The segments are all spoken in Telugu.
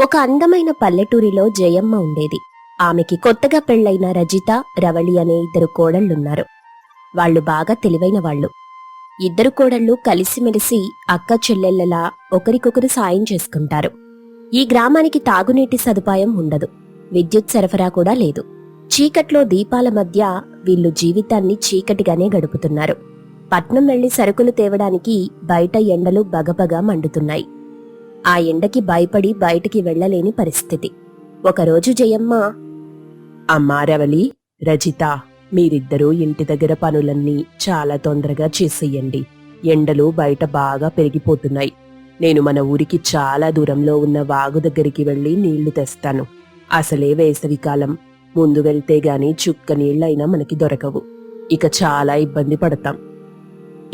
ఒక అందమైన పల్లెటూరిలో జయమ్మ ఉండేది. ఆమెకి కొత్తగా పెళ్లైన రజిత, రవళి అనే ఇద్దరు కోడళ్లున్నారు. వాళ్లు బాగా తెలివైన వాళ్లు. ఇద్దరు కోడళ్లు కలిసిమెలిసి అక్క చెల్లెళ్లలా ఒకరికొకరు సాయం చేసుకుంటారు. ఈ గ్రామానికి తాగునీటి సదుపాయం ఉండదు. విద్యుత్ సరఫరా కూడా లేదు. చీకట్లో దీపాల మధ్య వీళ్లు జీవితాన్ని చీకటిగానే గడుపుతున్నారు. పట్నం వెళ్లి సరుకులు తేవడానికి బయట ఎండలు బగబగా మండుతున్నాయి. ఆ ఎండకి భయపడి బయటికి వెళ్లలేని పరిస్థితి. ఒకరోజు జయమ్మ, అమ్మా రవలి, రజిత, మీరిద్దరూ ఇంటి దగ్గర పనులన్నీ చాలా తొందరగా చేసేయండి. ఎండలు బయట బాగా పెరిగిపోతున్నాయి. నేను మన ఊరికి చాలా దూరంలో ఉన్న వాగు దగ్గరికి వెళ్లి నీళ్లు తెస్తాను. అసలే వేసవికాలం, ముందు వెళ్తే గాని చుక్క నీళ్లైనా మనకి దొరకవు. ఇక చాలా ఇబ్బంది పడతాం.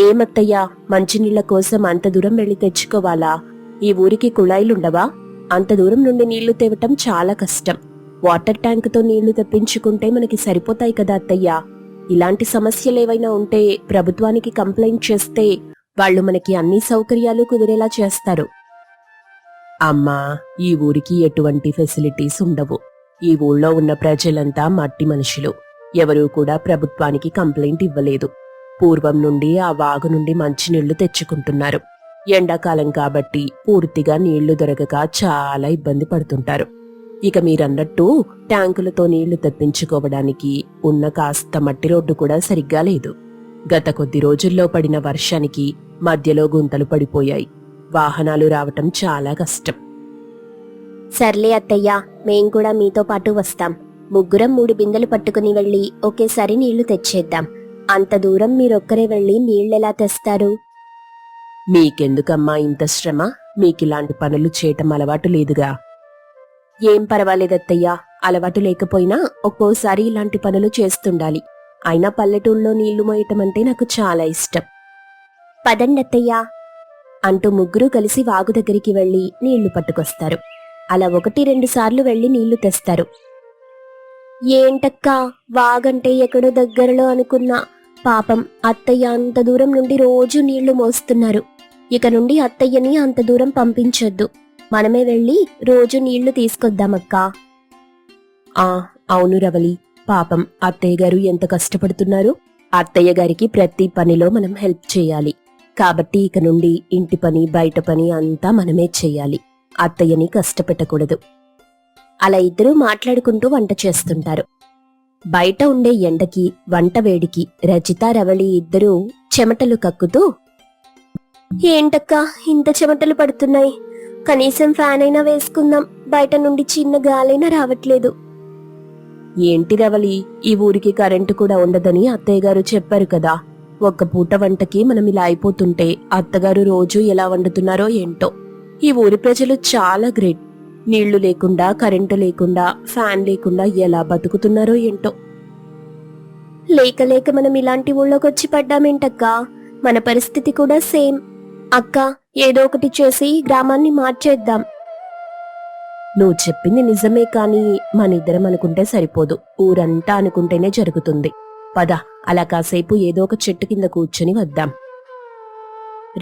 ఏమత్తయ్యా, మంచినీళ్ల కోసం అంత దూరం వెళ్లి తెచ్చుకోవాలా? ఈ ఊరికి కుళాయిలుండవా? అంత దూరం నుండి నీళ్లు తేవటం చాలా కష్టం. వాటర్ ట్యాంకుతో నీళ్లు తెప్పించుకుంటే మనకి సరిపోతాయి కదా అత్తయ్యా. ఇలాంటి సమస్యలేవైనా ఉంటే ప్రభుత్వానికి కంప్లైంట్ చేస్తే వాళ్లు మనకి అన్ని సౌకర్యాలు కుదిరేలా చేస్తారు. అమ్మా, ఈ ఊరికి ఎటువంటి ఫెసిలిటీస్ ఉండవు. ఈ ఊళ్ళో ఉన్న ప్రజలంతా మట్టి మనుషులు. ఎవరూ కూడా ప్రభుత్వానికి కంప్లైంట్ ఇవ్వలేదు. పూర్వం నుండి ఆ వాగు నుండి మంచినీళ్లు తెచ్చుకుంటున్నారు. ఎండాకాలం కాబట్టి పూర్తిగా నీళ్లు దొరకక చాలా ఇబ్బంది పడుతుంటారు. ఇక మీరన్నట్టు ట్యాంకులతో నీళ్లు తెప్పించుకోవడానికి ఉన్న కాస్త మట్టి రోడ్డు కూడా సరిగ్గా లేదు. గత కొద్ది రోజుల్లో పడిన వర్షానికి మధ్యలో గుంతలు పడిపోయాయి. వాహనాలు రావటం చాలా కష్టం. సర్లే అత్తయ్యా, మేం కూడా మీతో పాటు వస్తాం. ముగ్గురం 3 బిందెలు పట్టుకుని వెళ్లి ఒకేసారి నీళ్లు తెచ్చేద్దాం. అంత దూరం మీరొక్కరే వెళ్లి నీళ్లెలా తెస్తారు? మీకెందుకమ్మా ఇంత శ్రమ? మీకిలాంటి పనులు చేయటం అలవాటు లేదుగా. ఏం పర్వాలేదత్తయ్యా, అలవాటు లేకపోయినా ఒక్కోసారి ఇలాంటి పనులు చేస్తుండాలి. అయినా పల్లెటూళ్ళలో నీళ్లు మోయటం అంటే నాకు చాలా ఇష్టం. పదండత్తయ్యా అంటూ ముగ్గురు కలిసి వాగు దగ్గరికి వెళ్లి నీళ్లు పట్టుకొస్తారు. అలా 1-2 సార్లు వెళ్లి నీళ్లు తెస్తారు. ఏంటక్కా, వాగంటే ఎక్కడో దగ్గరలో అనుకున్నా. పాపం అత్తయ్య అంత దూరం నుండి రోజు నీళ్లు మోస్తున్నారు. ఇక నుండి అత్తయ్యని అంత దూరం పంపించొద్దు. మనమే వెళ్లి రోజు నీళ్లు తీసుకొద్దామక్కా. అవును రవలి, పాపం అత్తయ్య గారు ఎంత కష్టపడుతున్నారు. అత్తయ్య గారికి ప్రతి పనిలో మనం హెల్ప్ చేయాలి. కాబట్టి ఇక నుండి ఇంటి పని, బయట పని అంతా మనమే చెయ్యాలి. అత్తయ్యని కష్టపెట్టకూడదు. అలా ఇద్దరూ మాట్లాడుకుంటూ వంట చేస్తుంటారు. బయట ఉండే ఎండకి, వంట వేడికి రజిత, రవళి ఇద్దరూ చెమటలు కక్కుతూ, ఏంటక్కా ఇంత చెమటలు పడుతున్నాయి? కనీసం ఫ్యాన్ అయినా వేసుకుందాం. బయట నుండి చిన్న గాలైనా రావట్లేదు. ఏంటి రవలి, ఈ ఊరికి కరెంటు కూడా ఉండదని అత్తయ్య గారు చెప్పారు కదా. ఒక్క పూట వంటకి మనం ఇలా అయిపోతుంటే అత్తగారు రోజూ ఎలా వండుతున్నారో ఏంటో. ఈ ఊరి ప్రజలు చాలా గ్రేట్. నీళ్లు లేకుండా, కరెంటు లేకుండా, ఫ్యాన్ లేకుండా ఎలా బతుకుతున్నారో ఏంటో. లేక లేక మనం ఇలాంటి ఊళ్ళోకొచ్చి పడ్డామేంటక్కా? మన పరిస్థితి కూడా సేమ్. అక్క, ఏదో ఒకటి చేసి గ్రామాన్ని మార్చేద్దాం. నువ్వు చెప్పింది నిజమే, కాని మనిద్దరం అనుకుంటే సరిపోదు. ఊరంతా అనుకుంటేనే జరుగుతుంది. పద, అలా కాసేపు ఏదో ఒక చెట్టు కింద కూర్చుని వద్దాం.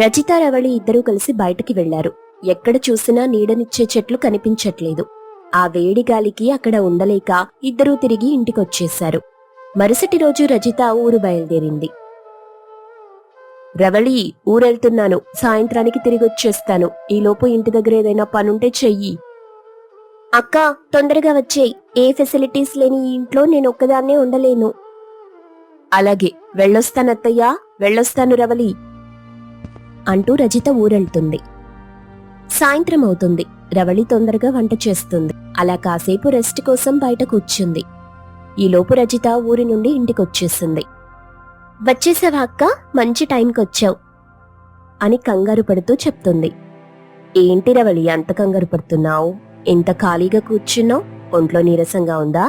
రజిత, రవళి ఇద్దరూ కలిసి బయటికి వెళ్లారు. ఎక్కడ చూసినా నీడనిచ్చే చెట్లు కనిపించట్లేదు. ఆ వేడి గాలికి అక్కడ ఉండలేక ఇద్దరూ తిరిగి ఇంటికొచ్చేశారు. మరుసటి రోజు రజిత ఊరు బయలుదేరింది. రవళి, ఊరెళ్తున్నాను. సాయంత్రానికి తిరిగొచ్చేస్తాను. ఈలోపు ఇంటి దగ్గర ఏదైనా పనుంటే చెయ్యి. అక్క, తొందరగా వచ్చేయ్. ఏ ఫెసిలిటీస్ లేని ఈ ఇంట్లో నేనొక్కదాన్నే ఉండలేను. అలాగే, వెళ్ళొస్తానత్తయ్యా, వెళ్ళొస్తాను రవళి అంటూ రజిత ఊరెళ్తుంది. సాయంత్రం అవుతుంది. రవళి తొందరగా వంట చేస్తుంది. అలా కాసేపు రెస్ట్ కోసం బయట కూర్చుంది. ఈలోపు రజిత ఊరి నుండి ఇంటికొచ్చేసింది. వచ్చేసావా అక్క? మంచి టైంకొచ్చావు అని కంగారు పడుతూ చెప్తుంది. ఏంటి రవళి అంత కంగారు పడుతున్నావు? ఇంత ఖాళీగా కూర్చున్నావు? ఒంట్లో నీరసంగా ఉందా?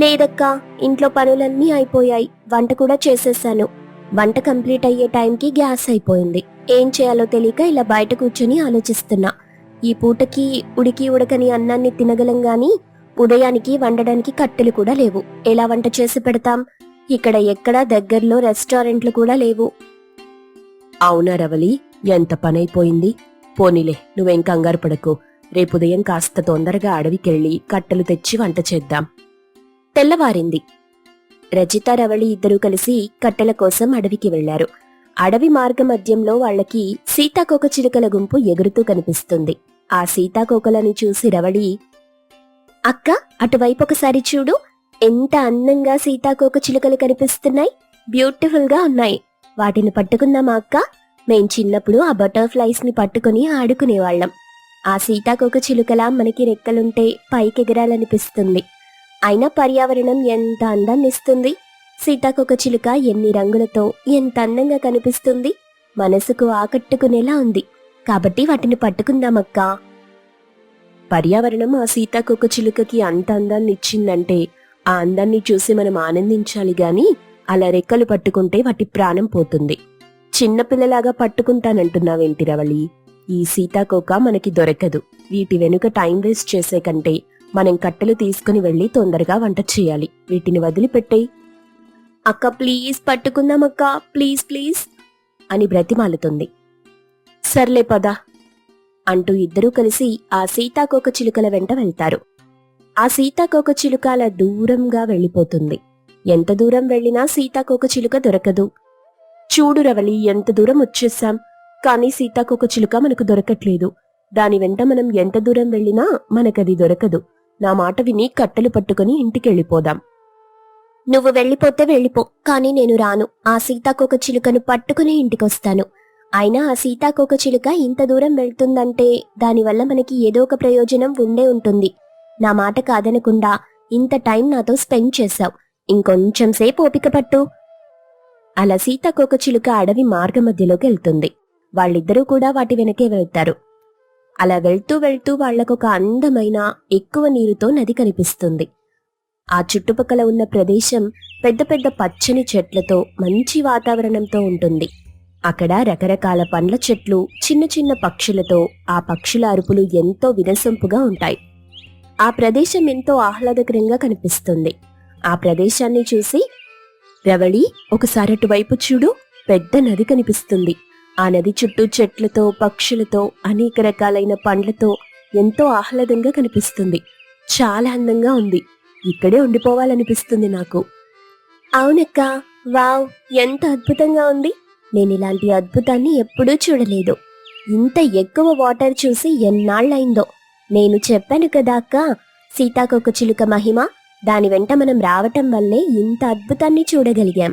లేదక్కా, ఇంట్లో పనులన్నీ అయిపోయాయి. వంట కూడా చేసేసాను. వంట కంప్లీట్ అయ్యే టైంకి గ్యాస్ అయిపోయింది. ఏం చేయాలో తెలియక ఇలా బయట కూర్చొని ఆలోచిస్తున్నా. ఈ పూటకి ఉడికి ఉడకని అన్నాన్ని తినగలం గాని ఉదయానికి వండడానికి కట్టెలు కూడా లేవు. ఎలా వంట చేసి పెడతాం? ఇక్కడ ఎక్కడా దగ్గరలో రెస్టారెంట్లు కూడా లేవు. అవునా రవలి, ఎంత పనైపోయింది. పోనీలే, నువ్వేం కంగారు పడకు. రేపు ఉదయం కాస్త తొందరగా అడవికెళ్ళి కట్టెలు తెచ్చి వంట చేద్దాం. తెల్లవారింది. రజిత రవళి ఇద్దరూ కలిసి కట్టెల కోసం అడవికి వెళ్లారు. అడవి మార్గ మధ్యంలో వాళ్లకి సీతాకోకచిలుకల గుంపు ఎగురుతూ కనిపిస్తుంది. ఆ సీతాకోకలని చూసి రవళి, అక్క అటువైపు ఒకసారి చూడు, ఎంత అందంగా సీతాకోకచిలుకలు కనిపిస్తున్నాయి, బ్యూటిఫుల్ గా ఉన్నాయి. వాటిని పట్టుకుందామా అక్క? మేం చిన్నప్పుడు ఆ బటర్ఫ్లైస్ ని పట్టుకుని ఆడుకునేవాళ్లం. ఆ సీతాకోకచిలుకలా మనకి రెక్కలుంటే పైకెగరాలనిపిస్తుంది. అయినా పర్యావరణం ఎంత అందాన్నిస్తుంది. సీతాకోకచిలుక ఎన్ని రంగులతో ఎంత అందంగా కనిపిస్తుంది, మనసుకు ఆకట్టుకునేలా ఉంది. కాబట్టి వాటిని పట్టుకుందామక్కా. పర్యావరణం ఆ సీతాకోకచిలుకకి అంత అందాన్ని ఇచ్చిందంటే ఆ అందాన్ని చూసి మనం ఆనందించాలి గాని అలా రెక్కలు పట్టుకుంటే వాటి ప్రాణం పోతుంది. చిన్నపిల్లలాగా పట్టుకుంటానంటున్నావేంటి రవళి? ఈ సీతాకోక మనకి దొరకదు. వీటి వెనుక టైం వేస్ట్ చేసే కంటే మనం కట్టెలు తీసుకుని వెళ్లి తొందరగా వంట చేయాలి. వీటిని వదిలిపెట్టేయ్. అక్క ప్లీజ్ పట్టుకుందామక్క, ప్లీజ్ ప్లీజ్ అని బ్రతిమాలుతుంది. సర్లే పద అంటూ ఇద్దరూ కలిసి ఆ సీతాకోకచిలుకల వెంట వెళ్తారు. ఆ సీతాకోకచిలుక అలా దూరంగా వెళ్లిపోతుంది. ఎంత దూరం వెళ్లినా సీతాకోకచిలుక దొరకదు. చూడు రవళి, ఎంత దూరం వచ్చేసాం, కానీ సీతాకోకచిలుక మనకు దొరకట్లేదు. దాని వెంట మనం ఎంత దూరం వెళ్లినా మనకది దొరకదు. నా మాట విని కట్టెలు పట్టుకుని ఇంటికెళ్ళిపోదాం. నువ్వు వెళ్ళిపోతే వెళ్ళిపో, కానీ నేను రాను. ఆ సీతాకోకచిలుకను పట్టుకుని ఇంటికొస్తాను. అయినా ఆ సీతాకోకచిలుక ఇంత దూరం వెళ్తుందంటే దానివల్ల మనకి ఏదో ఒక ప్రయోజనం ఉండే ఉంటుంది. నా మాట కాదనకుండా ఇంత టైం నాతో స్పెండ్ చేశావు. ఇంకొంచెం సేపు ఓపిక పట్టు. అలా సీతాకోకచిలుక అడవి మార్గ మధ్యలోకి వెళ్తుంది. వాళ్ళిద్దరూ కూడా వాటి వెనకే వెళ్తారు. అలా వెళ్తూ వెళ్తూ వాళ్లకొక అందమైన ఎక్కువ నీరుతో నది కనిపిస్తుంది. ఆ చుట్టుపక్కల ఉన్న ప్రదేశం పెద్ద పెద్ద పచ్చని చెట్లతో మంచి వాతావరణంతో ఉంటుంది. అక్కడ రకరకాల పండ్ల చెట్లు, చిన్న చిన్న పక్షులతో ఆ పక్షుల అరుపులు ఎంతో వినసొంపుగా ఉంటాయి. ఆ ప్రదేశం ఎంతో ఆహ్లాదకరంగా కనిపిస్తుంది. ఆ ప్రదేశాన్ని చూసి, రవళి ఒకసారి అటువైపు చూడు, పెద్ద నది కనిపిస్తుంది. ఆ నది చుట్టూ చెట్లతో, పక్షులతో, అనేక రకాలైన పండ్లతో ఎంతో ఆహ్లాదంగా కనిపిస్తుంది. చాలా అందంగా ఉంది. ఇక్కడే ఉండిపోవాలనిపిస్తుంది నాకు. అవునక్క, వావ్, ఎంత అద్భుతంగా ఉంది. నేనిలాంటి అద్భుతాన్ని ఎప్పుడూ చూడలేదు. ఇంత ఎక్కువ వాటర్ చూసి ఎన్నాళ్లయిందో. నేను చెప్పాను కదా అక్క, సీతాకోకచిలుక మహిమ. దాని వెంట మనం రావటం వల్లే ఇంత అద్భుతాన్ని చూడగలిగాం.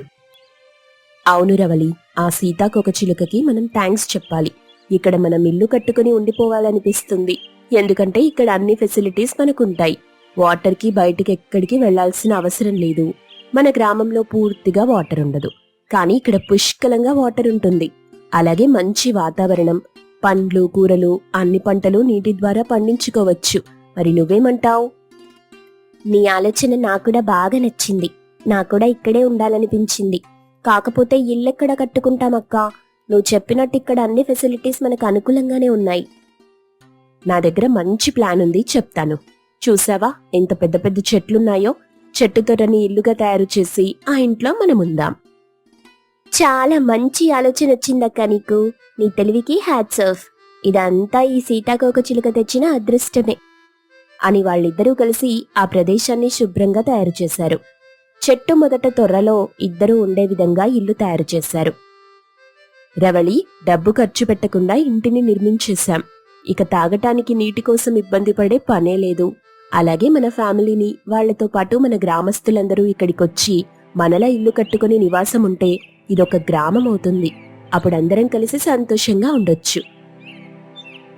అవును రవళి, ఆ సీతాకోకచిలుకకి మనం థ్యాంక్స్ చెప్పాలి. ఇక్కడ మనం ఇల్లు కట్టుకుని ఉండిపోవాలనిపిస్తుంది. ఎందుకంటే ఇక్కడ అన్ని ఫెసిలిటీస్ మనకుంటాయి. వాటర్కి బయటికి ఎక్కడికి వెళ్లాల్సిన అవసరం లేదు. మన గ్రామంలో పూర్తిగా వాటర్ ఉండదు, కానీ ఇక్కడ పుష్కలంగా వాటర్ ఉంటుంది. అలాగే మంచి వాతావరణం, పండ్లు, కూరలు, అన్ని పంటలు నీటి ద్వారా పండించుకోవచ్చు. మరి నువ్వేమంటావు? నీ ఆలోచన నాకూడా బాగా నచ్చింది. నాకూడా ఇక్కడే ఉండాలనిపించింది. కాకపోతే ఇల్లెక్కడ కట్టుకుంటామక్కా? నువ్వు చెప్పినట్టు ఇక్కడ అన్ని ఫెసిలిటీస్ మనకు అనుకూలంగానే ఉన్నాయి. నా దగ్గర మంచి ప్లాన్ ఉంది, చెప్తాను. చూసావా ఎంత పెద్ద పెద్ద చెట్లున్నాయో? చెట్టు తొర్రని ఇల్లుగా తయారు చేసి ఆ ఇంట్లో మనముందాం. చాలా మంచి ఆలోచన వచ్చిందక్క నీకు. నీ తెలివికి హ్యాట్స్ ఆఫ్. ఇదంతా ఈ సీతాకోకచిలుక తెచ్చిన అదృష్టమే అని వాళ్ళిద్దరూ కలిసి ఆ ప్రదేశాన్ని శుభ్రంగా తయారు చేశారు. చెట్టు మొదట తొర్రలో ఇద్దరూ ఉండే విధంగా ఇల్లు తయారు చేశారు. రవళి, డబ్బు ఖర్చు పెట్టకుండా ఇంటిని నిర్మించేశాం. ఇక తాగటానికి నీటి కోసం ఇబ్బంది పడే పనే లేదు. అలాగే మన ఫ్యామిలీని, వాళ్లతో పాటు మన గ్రామస్తులందరూ ఇక్కడికొచ్చి మనలా ఇల్లు కట్టుకుని నివాసం ఉంటే ఇదొక గ్రామం అవుతుంది. అప్పుడందరం కలిసి సంతోషంగా ఉండొచ్చు.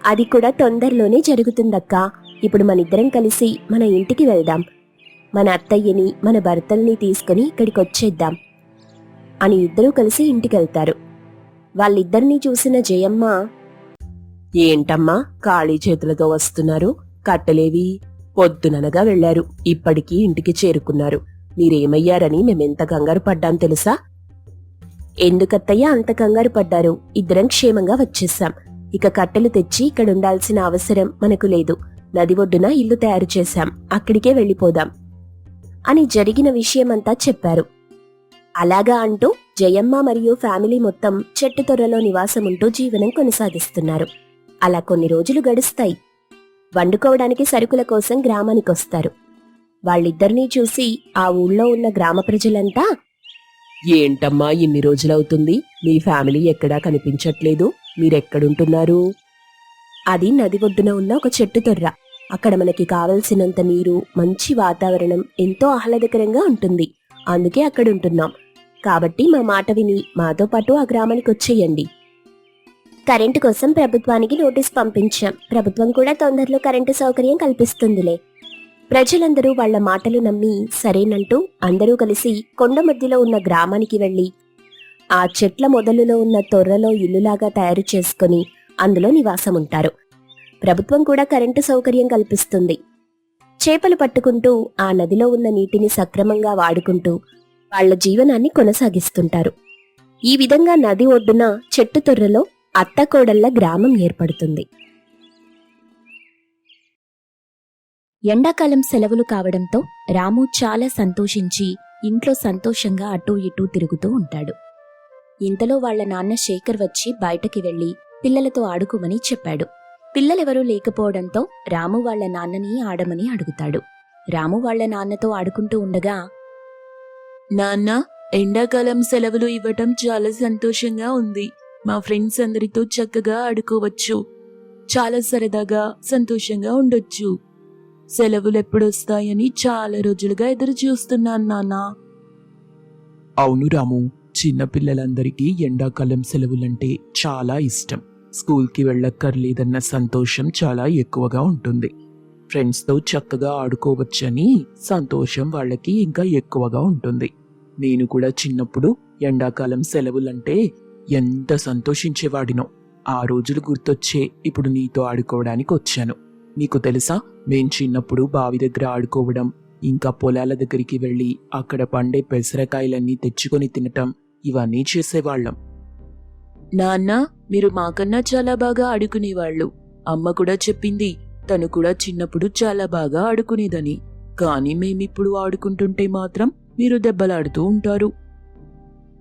అది కూడా తొందరలోనే జరుగుతుందక్కా. ఇప్పుడు మనిద్దరం కలిసి మన ఇంటికి వెళ్దాం. మన అత్తయ్యని, మన భర్తల్ని తీసుకుని ఇక్కడికొచ్చేద్దాం అని ఇద్దరూ కలిసి ఇంటికెళ్తారు. వాళ్ళిద్దరినీ చూసిన జయమ్మ, ఏంటమ్మా ఖాళీ చేతులతో వస్తున్నారు? కట్టలేవి? పొద్దుననగా వెళ్లారు, ఇప్పటికీ ఇంటికి చేరుకున్నారు. మీరేమయ్యారని మేమెంత కంగారు పడ్డాం తెలుసా? ఎందుకత్తయ్య అంత కంగారు పడ్డారు? ఇద్దరం క్షేమంగా వచ్చేసాం. ఇక కట్టెలు తెచ్చి ఇక్కడుండాల్సిన అవసరం మనకు లేదు. నది ఒడ్డున ఇల్లు తయారు చేశాం, అక్కడికే వెళ్ళిపోదాం అని జరిగిన విషయమంతా చెప్పారు. అలాగా అంటూ జయమ్మ మరియు ఫ్యామిలీ మొత్తం చెట్టు తొర్రలో నివాసముంటూ జీవనం కొనసాగిస్తున్నారు. అలా కొన్ని రోజులు గడుస్తాయి. వండుకోవడానికి సరుకుల కోసం గ్రామానికొస్తారు. వాళ్ళిద్దరినీ చూసి ఆ ఊళ్ళో ఉన్న గ్రామ ప్రజలంతా ఏంటమ్మా ఇన్ని రోజులవుతుంది, మీ ఫ్యామిలీ ఎక్కడా కనిపించట్లేదు, మీరెక్కడుంటున్నారు? అది నది ఒడ్డున ఉన్న ఒక చెట్టు తొర్ర. అక్కడ మనకి కావలసినంత నీరు, మంచి వాతావరణం, ఎంతో ఆహ్లాదకరంగా ఉంటుంది. అందుకే అక్కడుంటున్నాం. కాబట్టి మా మాట విని మాతో పాటు ఆ గ్రామానికి వచ్చేయండి. కరెంటు కోసం ప్రభుత్వానికి నోటీస్ పంపించాం. ప్రభుత్వం కూడా తొందరలో కరెంటు సౌకర్యం కల్పిస్తుందిలే. ప్రజలందరూ వాళ్ల మాటలు నమ్మి సరేనంటూ అందరూ కలిసి కొండ మధ్యలో ఉన్న గ్రామానికి వెళ్లి ఆ చెట్ల మొదలులో ఉన్న తొర్రలో ఇల్లులాగా తయారు చేసుకుని అందులో నివాసముంటారు. ప్రభుత్వం కూడా కరెంటు సౌకర్యం కల్పిస్తుంది. చేపలు పట్టుకుంటూ ఆ నదిలో ఉన్న నీటిని సక్రమంగా వాడుకుంటూ వాళ్ల జీవనాన్ని కొనసాగిస్తుంటారు. ఈ విధంగా నది ఒడ్డున చెట్టు తొర్రలో అత్తకోడళ్ల గ్రామం ఏర్పడుతుంది. ఎండాకాలం సెలవులు కావడంతో రాము చాలా సంతోషించి ఇంట్లో సంతోషంగా అటూ ఇటూ తిరుగుతూ ఉంటాడు. ఇంతలో వాళ్ల నాన్న శేఖర్ వచ్చి బయటకి వెళ్లి పిల్లలతో ఆడుకోమని చెప్పాడు. పిల్లలెవరూ లేకపోవడంతో రాము వాళ్ల నాన్నని ఆడమని అడుగుతాడు. రాము వాళ్ల నాన్నతో ఆడుకుంటూ ఉండగా, నాన్న, ఎండాకాలం సెలవులు ఇవ్వటం చాలా సంతోషంగా ఉంది. మా ఫ్రెండ్స్ అందరితో చక్కగా ఆడుకోవచ్చు. చాలా సరదాగా సంతోషంగా ఉండొచ్చు. సెలవులు ఎప్పుడొస్తాయని చాలా రోజులుగా ఎదురు చూస్తున్నాను నాన్న. అవును రాము, చిన్నపిల్లలందరికీ ఎండాకాలం సెలవులంటే చాలా ఇష్టం. స్కూల్కి వెళ్ళక్కర్లేదన్న సంతోషం చాలా ఎక్కువగా ఉంటుంది. ఫ్రెండ్స్తో చక్కగా ఆడుకోవచ్చని సంతోషం వాళ్ళకి ఇంకా ఎక్కువగా ఉంటుంది. నేను కూడా చిన్నప్పుడు ఎండాకాలం సెలవులంటే ఎంత సంతోషించేవాడినో. ఆ రోజులు గుర్తొచ్చే ఇప్పుడు నీతో ఆడుకోవడానికి వచ్చాను. నీకు తెలుసా, మేం చిన్నప్పుడు బావి దగ్గర ఆడుకోవడం, ఇంకా పొలాల దగ్గరికి వెళ్ళి అక్కడ పండే పెసరకాయలన్నీ తెచ్చుకొని తినటం, ఇవన్నీ చేసేవాళ్ళం. నాన్న, మీరు మాకన్నా చాలా బాగా ఆడుకునేవాళ్ళు. అమ్మ కూడా చెప్పింది తను కూడా చిన్నప్పుడు చాలా బాగా ఆడుకునేదని. కానీ మేమిప్పుడు ఆడుకుంటుంటే మాత్రం మీరు దెబ్బలాడుతూ ఉంటారు.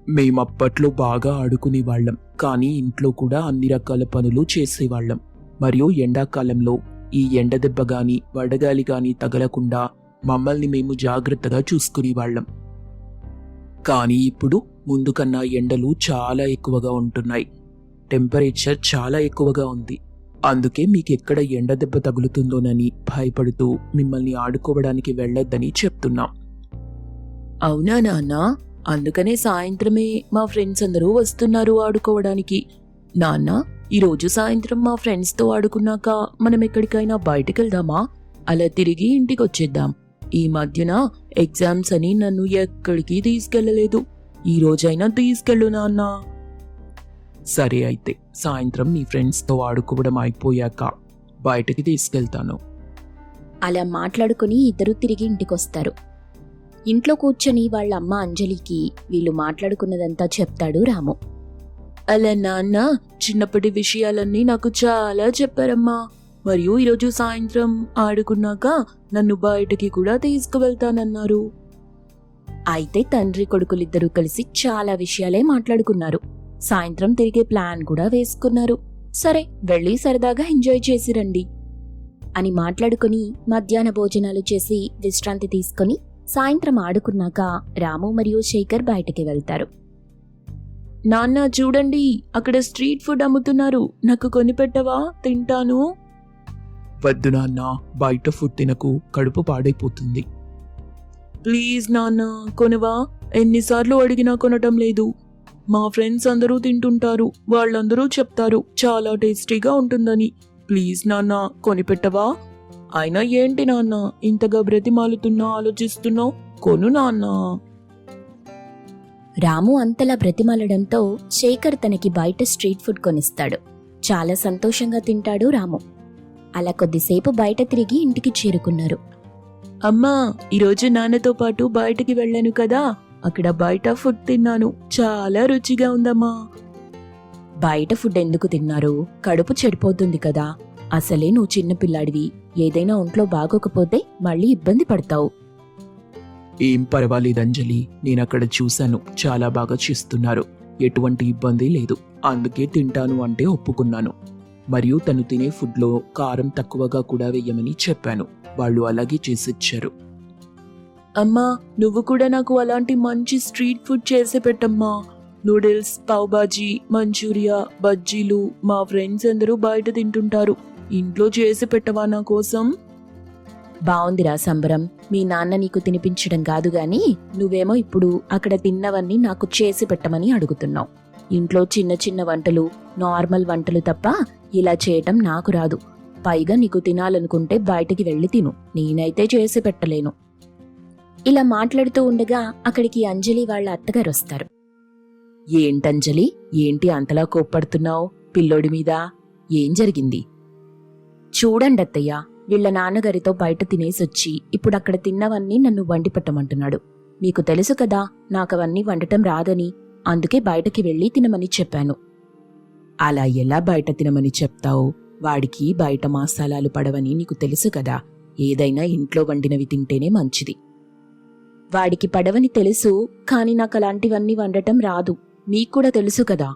మేమప్పట్లో బాగా ఆడుకునేవాళ్ళం, కానీ ఇంట్లో కూడా అన్ని రకాల పనులు చేసేవాళ్ళం. మరియు ఎండాకాలంలో ఈ ఎండదెబ్బ గాని వడగాలి గాని తగలకుండా మమ్మల్ని మేము జాగ్రత్తగా చూసుకునేవాళ్ళం. కానీ ఇప్పుడు ముందు కన్నా ఎండలు చాలా ఎక్కువగా ఉంటున్నాయి. టెంపరేచర్ చాలా ఎక్కువగా ఉంది. అందుకే మీకెక్కడ ఎండదెబ్బ తగులుతుందోనని భయపడుతూ మిమ్మల్ని ఆడుకోవడానికి వెళ్ళొద్దని చెప్తున్నాం. అవునా నాన్న? అందుకనే సాయంత్రమే మా ఫ్రెండ్స్ అందరూ వస్తున్నారు ఆడుకోవడానికి. నాన్న, ఈరోజు సాయంత్రం మా ఫ్రెండ్స్తో ఆడుకున్నాక మనం ఎక్కడికైనా బయటకెళ్దామా? అలా తిరిగి ఇంటికొచ్చేద్దాం. ఈ మధ్యన ఎగ్జామ్స్ అని నన్ను ఎక్కడికి తీసుకెళ్లలేదు. ఈ రోజైనా తీసుకెళ్ళు నాన్న. సరే అయితే, సాయంత్రం నీ ఫ్రెండ్స్తో ఆడుకోవడం అయిపోయాక బయటకి తీసుకెళ్తాను. అలా మాట్లాడుకుని ఇద్దరూ తిరిగి ఇంటికొస్తారు. ఇంట్లో కూర్చొని వాళ్ళ అమ్మ అంజలికి వీళ్ళు మాట్లాడుకున్నదంతా చెప్తాడు రాము. అలా నాన్న చిన్నప్పటి విషయాలన్నీ నాకు చాలా చెప్పారమ్మా. మరియు ఈరోజు సాయంత్రం ఆడుకున్నాక నన్ను బయటకి కూడా తీసుకువెళ్తానన్నారు. అయితే తండ్రి కొడుకులిద్దరూ కలిసి చాలా విషయాలే మాట్లాడుకున్నారు. సాయంత్రం తిరిగే ప్లాన్ కూడా వేసుకున్నారు. సరే, వెళ్ళి సరదాగా ఎంజాయ్ చేసిరండి అని మాట్లాడుకుని మధ్యాహ్న భోజనాలు చేసి విశ్రాంతి తీసుకుని సాయంత్రం ఆడుకున్నాక రాము మరియు శేఖర్ బయటకి వెళ్తారు. నాన్న చూడండి, అక్కడ స్ట్రీట్ ఫుడ్ అమ్ముతున్నారు. నాకు కొనిపెట్టవా? తింటాను. వద్దు నాన్న, బయట ఫుడ్ తినకు, కడుపు పాడైపోతుంది. ప్లీజ్ నాన్న, కొనవా? ఎన్నిసార్లు అడిగినా కొనటం లేదు. మా ఫ్రెండ్స్ అందరూ తింటుంటారు. వాళ్ళందరూ చెప్తారు చాలా టేస్టీగా ఉంటుందని. ప్లీజ్ నాన్న, కొనిపెట్టవా? అయినా ఏంటి నాన్న ఇంతగా బ్రతిమాలుతున్నా ఆలోచిస్తున్నావు? కొను నాన్న. రాము అంతలా బ్రతిమాలడంతో శేఖర్ తనకి బయట స్ట్రీట్ ఫుడ్ కొనిస్తాడు. చాలా సంతోషంగా తింటాడు రాము. అలా కొద్దిసేపు బయట తిరిగి ఇంటికి చేరుకున్నారు. అమ్మా, ఈరోజు నాన్నతో పాటు బయటికి వెళ్ళాను కదా, అక్కడ బయట ఫుడ్ తిన్నాను. చాలా రుచిగా ఉందమ్మా. బయట ఫుడ్ ఎందుకు తిన్నారు? కడుపు చెడిపోతుంది కదా. అసలే నువ్వు చిన్నపిల్లాడివి. ఏదైనా ఒంట్లో బాగోకపోతే మళ్ళీ ఇబ్బంది పడతావు. ఏం పర్వాలేదు అంజలి, నేనక్కడ చూశాను, చాలా బాగా చేస్తున్నారు. ఎటువంటి ఇబ్బంది లేదు. అందుకే తింటాను అంటే ఒప్పుకున్నాను. మరియు తను తినే ఫుడ్లో కారం తక్కువగా కూడా వేయమని చెప్పాను. వాళ్ళు అలాగే చేసిచ్చారు. అమ్మా, నువ్వు కూడా నాకు అలాంటి మంచి స్ట్రీట్ ఫుడ్ చేసి పెట్టమ్మా. నూడిల్స్, పావ్ బాజీ, మంచూరియా, బజ్జీలు మా ఫ్రెండ్స్ అందరూ బయట తింటుంటారు. ఇంట్లో చేసి పెట్టవా నా కోసం? బావుందిరా సంబరం. మీ నాన్న నీకు తినిపించడం కాదు గాని నువ్వేమో ఇప్పుడు అక్కడ తిన్నవన్నీ నాకు చేసి పెట్టమని అడుగుతున్నావు. ఇంట్లో చిన్న చిన్న వంటలు, నార్మల్ వంటలు తప్ప ఇలా చేయటం నాకు రాదు. పైగా నీకు తినాలనుకుంటే బయటికి వెళ్ళి తిను, నేనైతే చేసి పెట్టలేను. ఇలా మాట్లాడుతూ ఉండగా అక్కడికి అంజలి వాళ్ళ అత్తగారు వస్తారు. ఏంటంజలి, ఏంటి అంతలా కోప్పడుతున్నావు పిల్లోడి మీద? ఏం జరిగింది? చూడండి అత్తయ్య, వీళ్ళ నాన్నగారితో బయట తినేసొచ్చి ఇప్పుడు అక్కడ తిన్నవన్నీ నన్ను వండి పెట్టమంటున్నాడు. మీకు తెలుసు కదా నాకవన్నీ వండటం రాదని, అందుకే బయటకి వెళ్ళి తినమని చెప్పాను. అలా ఎలా బయట తినమని చెప్తావు? వాడికి బయట మసాలాలు పడవని నీకు తెలుసు కదా. ఏదైనా ఇంట్లో వండినవి తింటేనే మంచిది. వాడికి పడవని తెలుసు, కాని నాకు అలాంటివన్నీ వండటం రాదు. మీకు కూడా తెలుసు కదా.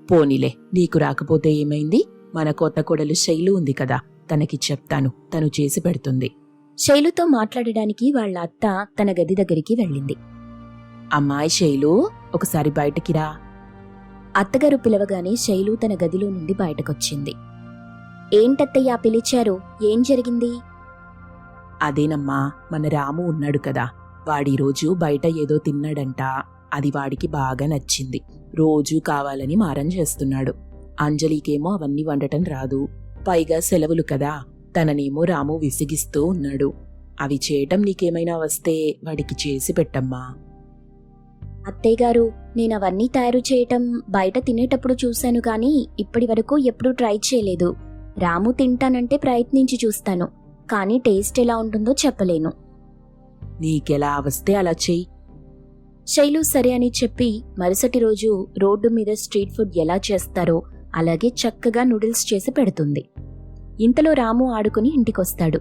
పోనీలే, నీకు రాకపోతే ఏమైంది? మన కొత్త కోడలు శైలు ఉంది కదా, తనకి చెప్తాను, తను చేసి పెడుతుంది. శైలుతో మాట్లాడడానికి వాళ్ళ అత్త తన గది దగ్గరికి వెళ్ళింది. అమ్మాయి శైలు, ఒకసారి బయటకి రా. అత్తగారు పిలవగానే శైలు తన గదిలో నుండి బయటకొచ్చింది. ఏంటత్తయ్యా పిలిచారు? ఏం జరిగింది? అదేనమ్మా, మన రాము ఉన్నాడు కదా, వాడి రోజు బయట ఏదో తిన్నాడంట. అది వాడికి బాగా నచ్చింది. రోజూ కావాలని మారం చేస్తున్నాడు. అంజలికేమో అవన్నీ వండటం రాదు. పైగా సెలవులు కదా, తననేమో రాము విసిగిస్తూ ఉన్నాడు. అవి చేయటం నీకేమైనా వస్తే వాడికి చేసి పెట్టమ్మా. అత్తయ్యగారు, నేనవన్నీ తయారు చేయటం బయట తినేటప్పుడు చూశాను గాని ఇప్పటి వరకు ఎప్పుడూ ట్రై చేయలేదు. రాము తింటానంటే ప్రయత్నించి చూస్తాను, కానీ టేస్ట్ ఎలా ఉంటుందో చెప్పలేను. నీకెలా వస్తే అలా చెయ్యి. శైలు సరే అని చెప్పి మరుసటి రోజు రోడ్డు మీద స్ట్రీట్ ఫుడ్ ఎలా చేస్తారో అలాగే చక్కగా నూడిల్స్ చేసి పెడుతుంది. ఇంతలో రాము ఆడుకుని ఇంటికొస్తాడు.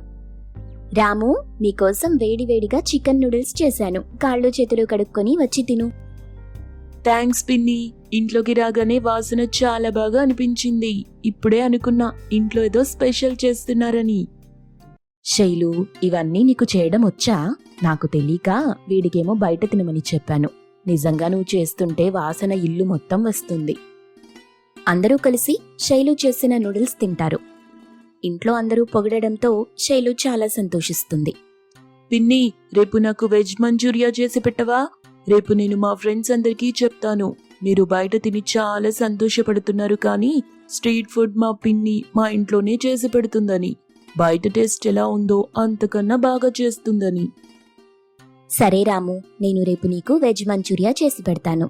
రాము, నీకోసం వేడివేడిగా చికెన్ నూడిల్స్ చేశాను. కాళ్ళు చేతులు కడుక్కొని వచ్చి తిను. థ్యాంక్స్ పిన్ని. ఇంట్లోకి రాగానే వాసన చాలా బాగా అనిపించింది. ఇప్పుడే అనుకున్నా ఇంట్లో ఏదో స్పెషల్ చేస్తున్నారని. శైలు, ఇవన్నీ నీకు చేయడం వచ్చా? నాకు తెలియక వీడికేమో బయట తినమని చెప్పాను. నిజంగా నువ్వు చేస్తుంటే వాసన ఇల్లు మొత్తం వస్తుంది. అందరూ కలిసి శైలు చేసిన నూడిల్స్ తింటారు. ఇంట్లో అందరూ పొగడడంతో శైలు చాలా సంతోషిస్తుంది. పిన్ని, రేపు నాకు వెజ్ మంచూరియా చేసి పెట్టవా? రేపు నేను మా ఫ్రెండ్స్ అందరికీ చెప్తాను. మీరు బయట తిని చాలా సంతోషపడుతున్నారు, కానీ స్ట్రీట్ ఫుడ్ మా పిన్ని మా ఇంట్లోనే చేసి పెడుతుందని, బయట టేస్ట్ ఎలా ఉందో అంతకన్నా బాగా చేస్తుందని. సరే రాము, నేను రేపు నీకు వెజ్ మంచూరియా చేసి పెడతాను.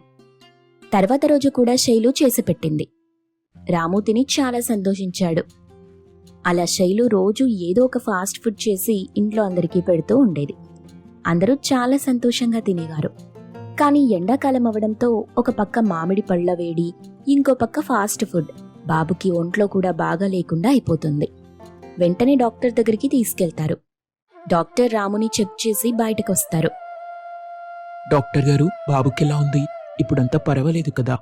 తర్వాత రోజు కూడా శైలు చేసి పెట్టింది. రాము తిని చాలా సంతోషించాడు. అలా శైలు రోజు ఏదో ఒక ఫాస్ట్ ఫుడ్ చేసి ఇంట్లో అందరికీ పెడుతూ ఉండేది. అందరూ చాలా సంతోషంగా తినేవారు. కానీ ఎండాకాలం అవడంతో ఒక పక్క మామిడి పళ్ళ వేడి, ఇంకో పక్క ఫాస్ట్ ఫుడ్ బాబుకి ఒంట్లో కూడా బాగా లేకుండా అయిపోతుంది. వెంటనే డాక్టర్ దగ్గరికి తీసుకెళ్తారు. డాక్టర్ రాముని చెక్ చేసి బయటకొస్తారు. డాక్టర్ గారు, బాబుకెలా ఉంది? ఇప్పుడంతా పర్వాలేదు కదా?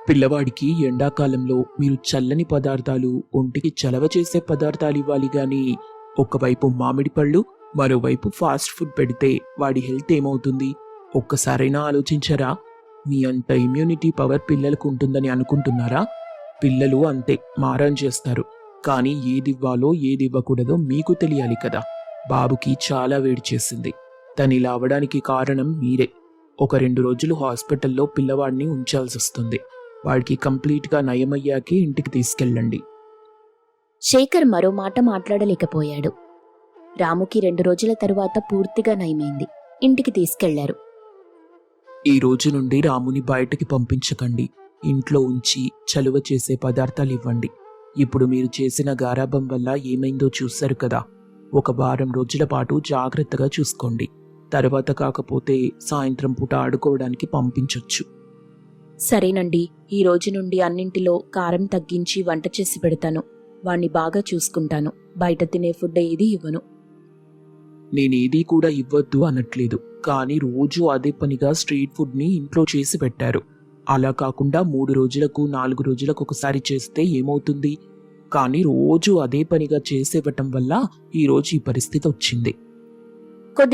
పిల్లవాడికి ఎండాకాలంలో మీరు చల్లని పదార్థాలు, ఒంటికి చలవ చేసే పదార్థాలు ఇవ్వాలి గాని ఒకవైపు మామిడి పళ్ళు, మరోవైపు ఫాస్ట్ ఫుడ్ పెడితే వాడి హెల్త్ ఏమవుతుంది? ఒక్కసారైనా ఆలోచించరా? మీ అంత ఇమ్యూనిటీ పవర్ పిల్లలకు ఉంటుందని అనుకుంటున్నారా? పిల్లలు అంతే, మారం చేస్తారు. కానీ ఏదివ్వాలో ఏదివ్వకూడదో మీకు తెలియాలి కదా. బాబుకి చాలా వేడి చేసింది. తనిలా అవడానికి కారణం మీరే. ఒక 2 రోజులు హాస్పిటల్లో పిల్లవాడిని ఉంచాల్సి వస్తుంది. వాడికి కంప్లీట్గా నయమయ్యాకే ఇంటికి తీసుకెళ్ళండి. శేఖర్ మరో మాట మాట్లాడలేకపోయాడు. రాముకి 2 రోజుల తరువాత పూర్తిగా నయమైంది. ఇంటికి తీసుకెళ్లారు. ఈ రోజు నుండి రాముని బయటకి పంపించకండి. ఇంట్లో ఉంచి చలువ చేసే పదార్థాలు ఇవ్వండి. ఇప్పుడు మీరు చేసిన గారాబం వల్ల ఏమైందో చూశారు కదా. ఒక వారం రోజుల పాటు జాగ్రత్తగా చూసుకోండి. తర్వాత కాకపోతే సాయంత్రం పూట ఆడుకోవడానికి పంపించొచ్చు. సరేనండి, ఈ రోజు నుండి అన్నింటిలో కారం తగ్గించి వంట చేసి పెడతాను. వాణ్ణి బాగా చూసుకుంటాను. బయట తినే ఫుడ్ ఏది ఇవ్వను. నేనేదీ కూడా ఇవ్వద్దు అనట్లేదు, కానీ రోజు అదే పనిగా స్ట్రీట్ ఫుడ్ని ఇంట్లో చేసి పెట్టారు. అలా కాకుండా 3 రోజులకు 4 రోజులకు ఒకసారి చేస్తే ఏమవుతుంది? కానీ రోజు అదే పనిగా చేసేవటం వల్ల ఈరోజు ఈ పరిస్థితి వచ్చింది. కొద్ది